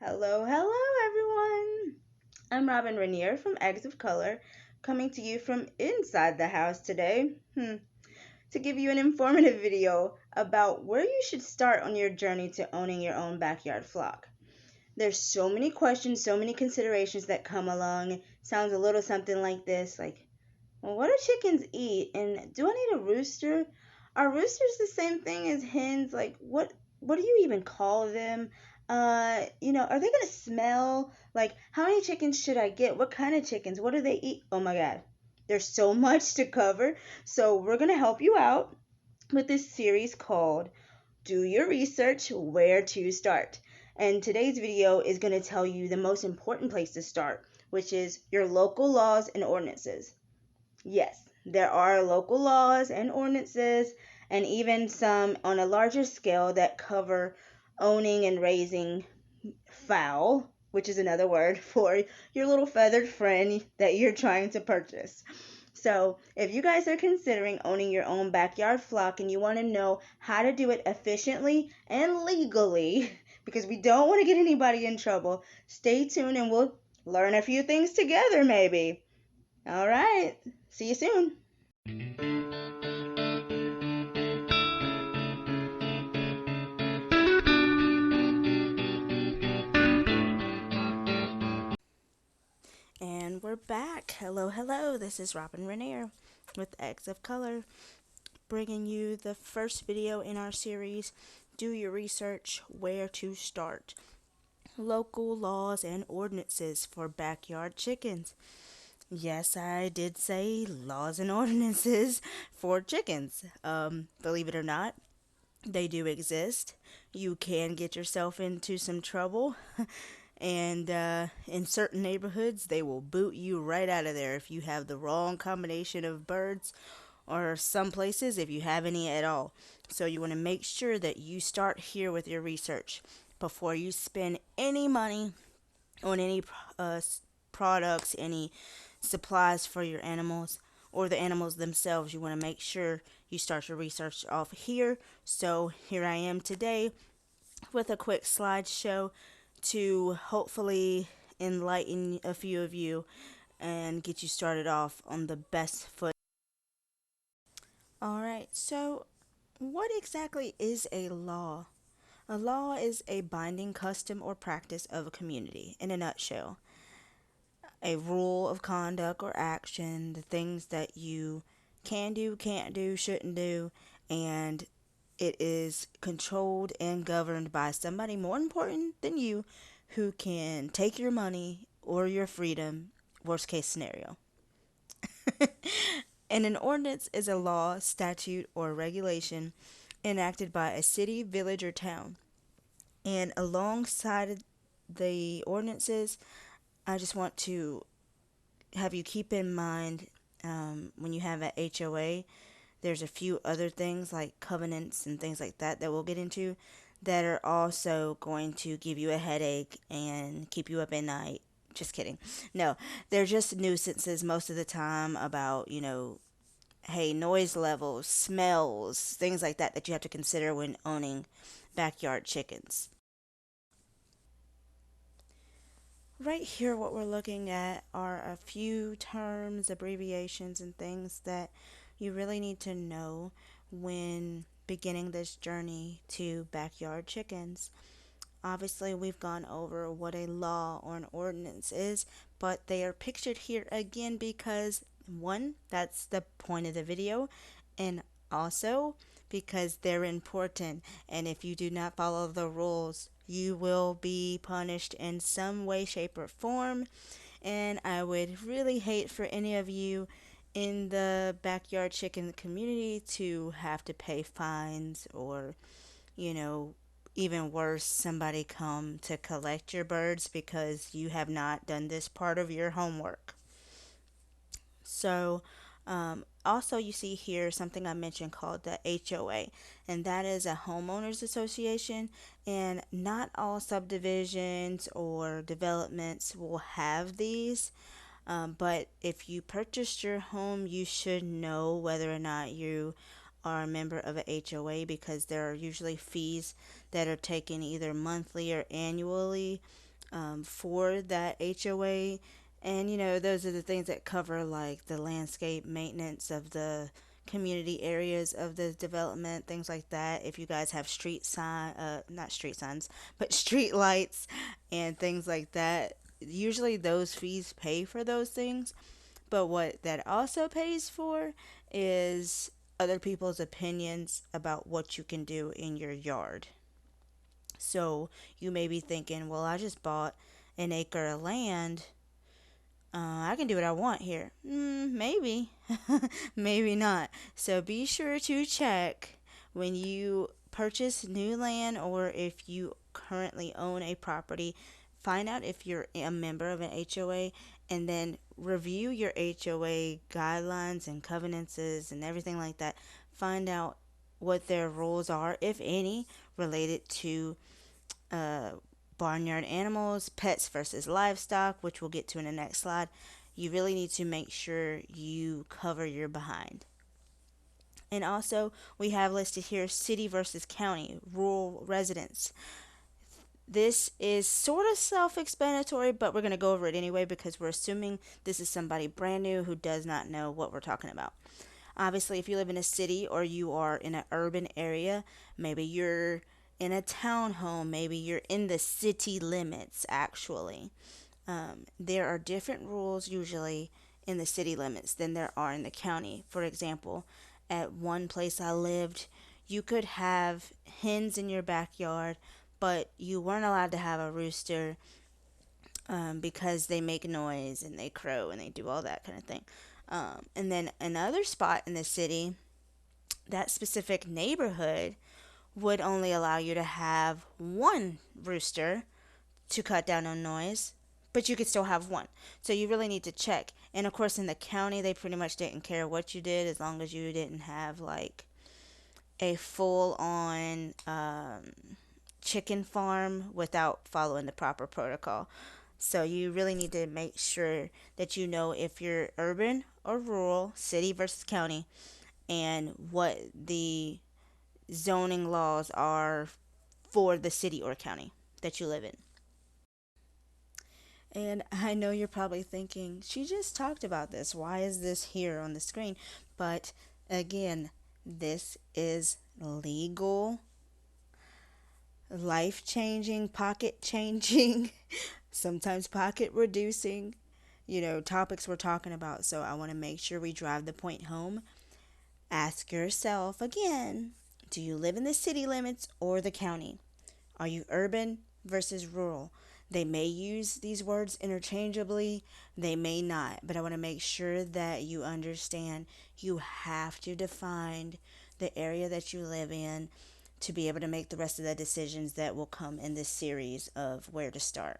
Hello, everyone. I'm Robin Rainier from Eggs of Color, coming to you from inside the house today to give you an informative video about where you should start on your journey to owning your own backyard flock. There's so many questions, so many considerations that come along. Sounds a little something like this, like, well, what do chickens eat? And do I need a rooster? Are roosters the same thing as hens? Like, what do you even call them? Are they gonna smell? Like, how many chickens should I get? What kind of chickens? What do they eat? Oh my God, there's so much to cover. So we're gonna help you out with this series called "Do Your Research, Where to Start." And today's video is gonna tell you the most important place to start, which is your local laws and ordinances. Yes, there are local laws and ordinances, and even some on a larger scale that cover owning and raising fowl, which is another word for your little feathered friend that you're trying to purchase. So, if you guys are considering owning your own backyard flock and you want to know how to do it efficiently and legally, because we don't want to get anybody in trouble, stay tuned and we'll learn a few things together, maybe. All right. See you soon. And we're back. Hello. This is Robin Rainier with Eggs of Color, bringing you the first video in our series, Do Your Research, Where to Start. Local laws and ordinances for backyard chickens. Yes, I did say laws and ordinances for chickens. Believe it or not, they do exist. You can get yourself into some trouble. And in certain neighborhoods, they will boot you right out of there if you have the wrong combination of birds, or some places if you have any at all. So you want to make sure that you start here with your research before you spend any money on any uh, products, any supplies for your animals, or the animals themselves. You want to make sure you start your research off here. So here I am today with a quick slideshow to hopefully enlighten a few of you and get you started off on the best foot. Alright, so what exactly is a law? A law is a binding custom or practice of a community, in a nutshell. A rule of conduct or action, the things that you can do, can't do, shouldn't do, and it is controlled and governed by somebody more important than you who can take your money or your freedom, worst case scenario. And an ordinance is a law, statute, or regulation enacted by a city, village, or town. And alongside the ordinances, I just want to have you keep in mind when you have an HOA, there's a few other things like covenants and things like that that we'll get into that are also going to give you a headache and keep you up at night. Just kidding. No, they're just nuisances most of the time about, hey, noise levels, smells, things like that that you have to consider when owning backyard chickens. Right here, what we're looking at are a few terms, abbreviations, and things that you really need to know when beginning this journey to backyard chickens. Obviously, we've gone over what a law or an ordinance is, but they are pictured here again because, one, that's the point of the video, and also because they're important. And if you do not follow the rules, you will be punished in some way, shape, or form. And I would really hate for any of you in the backyard chicken community to have to pay fines or, you know, even worse, somebody come to collect your birds because you have not done this part of your homework. So, also, you see here something I mentioned called the HOA, and that is a homeowners association. And not all subdivisions or developments will have these. But if you purchased your home, you should know whether or not you are a member of a HOA because there are usually fees that are taken either monthly or annually for that HOA. And those are the things that cover like the landscape maintenance of the community areas of the development, things like that. If you guys have not street signs, but street lights and things like that, usually those fees pay for those things. But what that also pays for is other people's opinions about what you can do in your yard. So you may be thinking, well, I just bought an acre of land. I can do what I want here. Maybe, maybe not. So be sure to check when you purchase new land or if you currently own a property. Find out if you're a member of an HOA and then review your HOA guidelines and covenants and everything like that. Find out what their rules are, if any, related to uh, barnyard animals, pets versus livestock, which we'll get to in the next slide. You really need to make sure you cover your behind. And also, we have listed here city versus county, rural residents. This is sort of self explanatory, but we're going to go over it anyway because we're assuming this is somebody brand new who does not know what we're talking about. Obviously, if you live in a city or you are in an urban area, maybe you're in a townhome, maybe you're in the city limits actually. There are different rules usually in the city limits than there are in the county. For example, at one place I lived, you could have hens in your backyard, but you weren't allowed to have a rooster because they make noise and they crow and they do all that kind of thing. And then another spot in the city, that specific neighborhood would only allow you to have one rooster to cut down on noise, but you could still have one. So you really need to check. And of course, in the county, they pretty much didn't care what you did as long as you didn't have like a full on chicken farm without following the proper protocol. So you really need to make sure that you know if you're urban or rural, city versus county, and what the zoning laws are for the city or county that you live in. And I know you're probably thinking, she just talked about this. Why is this here on the screen? But again, this is legal, life changing, pocket changing, sometimes pocket reducing, topics we're talking about. So I want to make sure we drive the point home. Ask yourself again, do you live in the city limits or the county? Are you urban versus rural? They may use these words interchangeably, they may not, but I want to make sure that you understand you have to define the area that you live in to be able to make the rest of the decisions that will come in this series of where to start.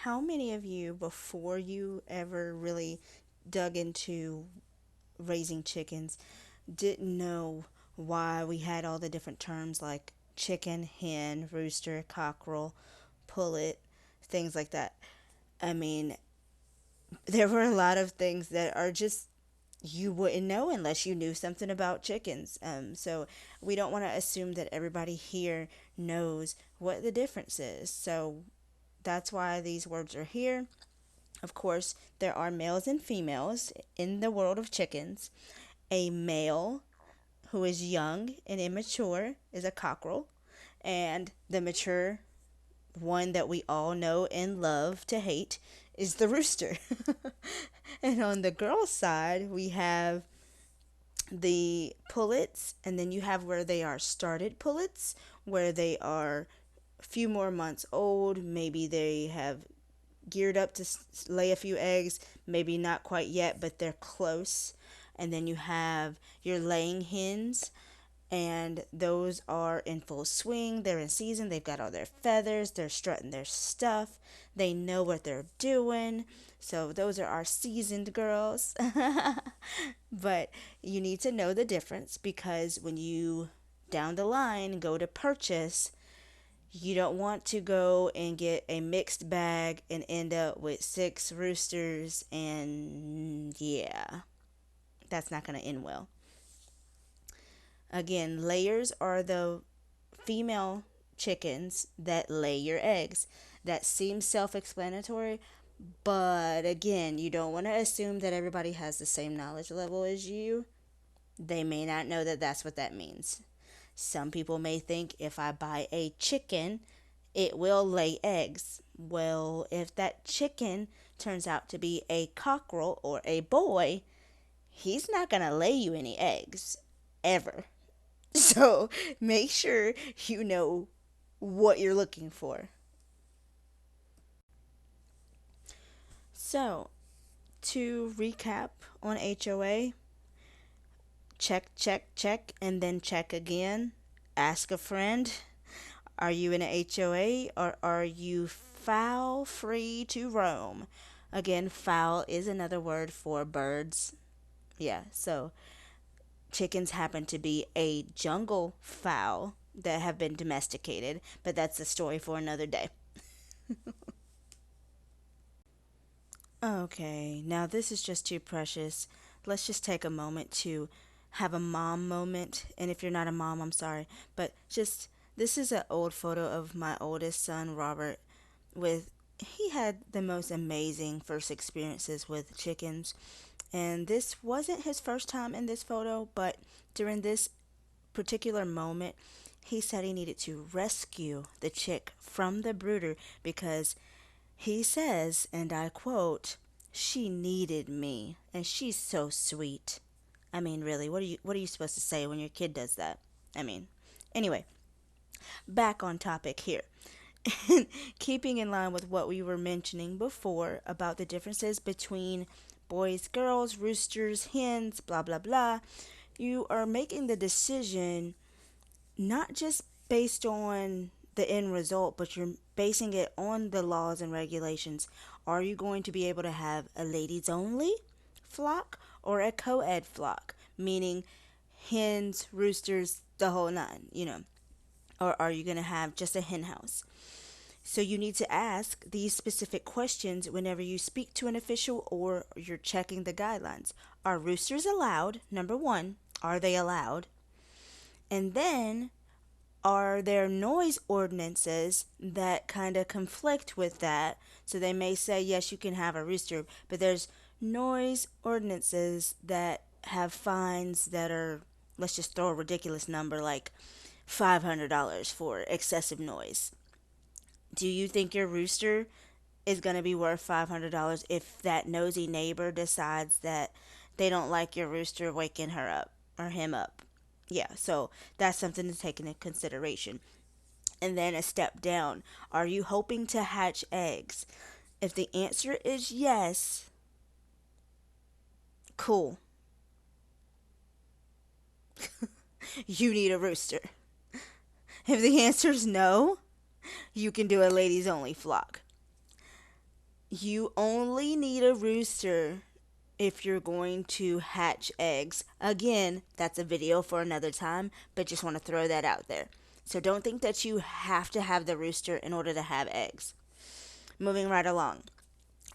How many of you, before you ever really dug into raising chickens, didn't know why we had all the different terms like chicken, hen, rooster, cockerel, pullet, things like that? I mean, there were a lot of things that are just you wouldn't know unless you knew something about chickens. So we don't want to assume that everybody here knows what the difference is. So that's why these words are here. Of course, there are males and females in the world of chickens. A male who is young and immature is a cockerel, and the mature one that we all know and love to hate is the rooster. And on the girl side, we have the pullets, and then you have where they are started pullets, where they are a few more months old. Maybe they have geared up to lay a few eggs, maybe not quite yet, but they're close. And then you have your laying hens, and those are in full swing. They're in season. They've got all their feathers. They're strutting their stuff. They know what they're doing. So those are our seasoned girls. But you need to know the difference because when you down the line go to purchase, you don't want to go and get a mixed bag and end up with six roosters, and yeah, that's not going to end well. Again, layers are the female chickens that lay your eggs. That seems self explanatory, but again, you don't want to assume that everybody has the same knowledge level as you. They may not know that that's what that means. Some people may think if I buy a chicken, it will lay eggs. Well, if that chicken turns out to be a cockerel or a boy, he's not going to lay you any eggs ever. So make sure you know what you're looking for. So, to recap on HOA, check, check, check, and then check again. Ask a friend, are you in a HOA or are you fowl free to roam? Again, fowl is another word for birds. Yeah, so chickens happen to be a jungle fowl that have been domesticated, but that's a story for another day. Okay, now this is just too precious. Let's just take a moment to have a mom moment. And if you're not a mom, I'm sorry. But just, this is an old photo of my oldest son, Robert, with, he had the most amazing first experiences with chickens. And this wasn't his first time in this photo, but during this particular moment, he said he needed to rescue the chick from the brooder because he says, and I quote, "She needed me, and she's so sweet." I mean, really, what are you supposed to say when your kid does that? I mean, anyway, back on topic here. Keeping in line with what we were mentioning before about the differences between boys, girls, roosters, hens, blah blah blah, you are making the decision not just based on the end result, but you're basing it on the laws and regulations. Are you going to be able to have a ladies only flock or a co ed flock? Meaning hens, roosters, the whole nine, Or are you going to have just a hen house? So you need to ask these specific questions whenever you speak to an official or you're checking the guidelines. Are roosters allowed? Number one, are they allowed? And then, are there noise ordinances that kind of conflict with that? So they may say, yes, you can have a rooster, but there's noise ordinances that have fines that are, let's just throw a ridiculous number like $500 for excessive noise. Do you think your rooster is going to be worth $500 if that nosy neighbor decides that they don't like your rooster waking her up or him up? Yeah, so that's something to take into consideration. And then a step down, are you hoping to hatch eggs? If the answer is yes, cool. You need a rooster. If the answer is no, you can do a ladies only flock. You only need a rooster if you're going to hatch eggs. Again, that's a video for another time, but just want to throw that out there. So don't think that you have to have the rooster in order to have eggs. Moving right along.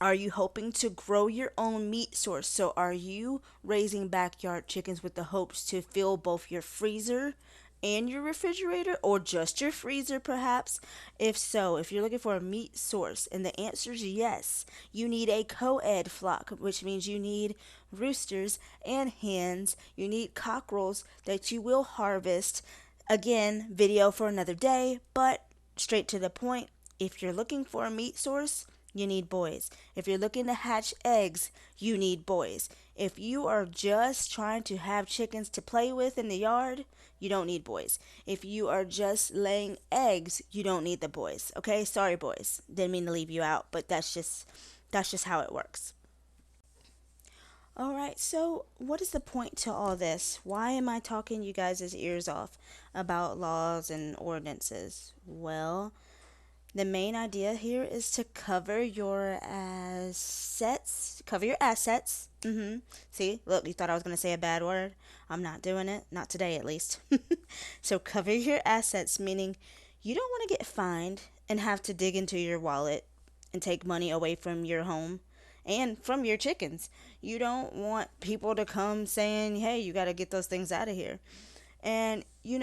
Are you hoping to grow your own meat source? So are you raising backyard chickens with the hopes to fill both your freezer and your refrigerator, or just your freezer perhaps? If so, if you're looking for a meat source and the answer is yes, you need a co-ed flock, which means you need roosters and hens. You need cockerels that you will harvest. Again, video for another day, but straight to the point. If you're looking for a meat source, you need boys. If you're looking to hatch eggs, you need boys. If you are just trying to have chickens to play with in the yard, you don't need boys. If you are just laying eggs, you don't need the boys. Okay? Sorry, boys. Didn't mean to leave you out, but that's just how it works. All right. So, what is the point to all this? Why am I talking you guys' ears off about laws and ordinances? Well, the main idea here is to cover your assets. Cover your assets. See, look, you thought I was going to say a bad word? I'm not doing it. Not today, at least. So, cover your assets, meaning you don't want to get fined and have to dig into your wallet and take money away from your home and from your chickens. You don't want people to come saying, hey, you got to get those things out of here. And you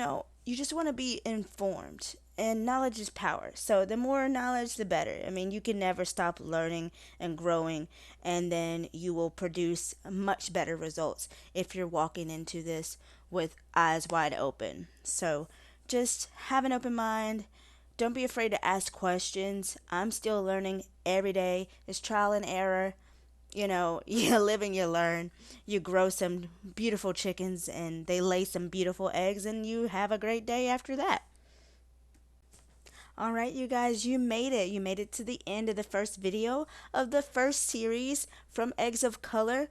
just want to be informed. And knowledge is power. So the more knowledge, the better. I mean, you can never stop learning and growing, and then you will produce much better results if you're walking into this with eyes wide open. So just have an open mind. Don't be afraid to ask questions. I'm still learning every day. It's trial and error. You live and you learn. You grow some beautiful chickens and they lay some beautiful eggs, and you have a great day after that. All right, you guys, you made it. You made it to the end of the first video of the first series from Eggs of Color.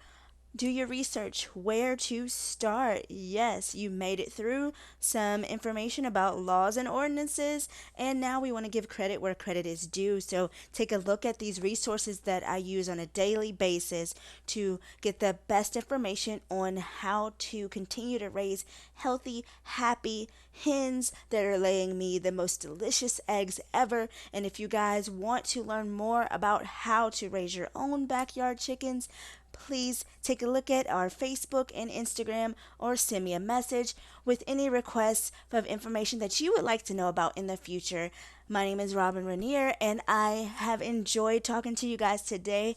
Do your research. Where to start? Yes, you made it through some information about laws and ordinances, and now we want to give credit where credit is due. So take a look at these resources that I use on a daily basis to get the best information on how to continue to raise healthy, happy hens that are laying me the most delicious eggs ever. And if you guys want to learn more about how to raise your own backyard chickens, please take a look at our Facebook and Instagram, or send me a message with any requests of information that you would like to know about in the future. My name is Robin Rainier, and I have enjoyed talking to you guys today.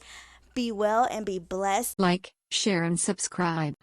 Be well and be blessed. Like, share, and subscribe.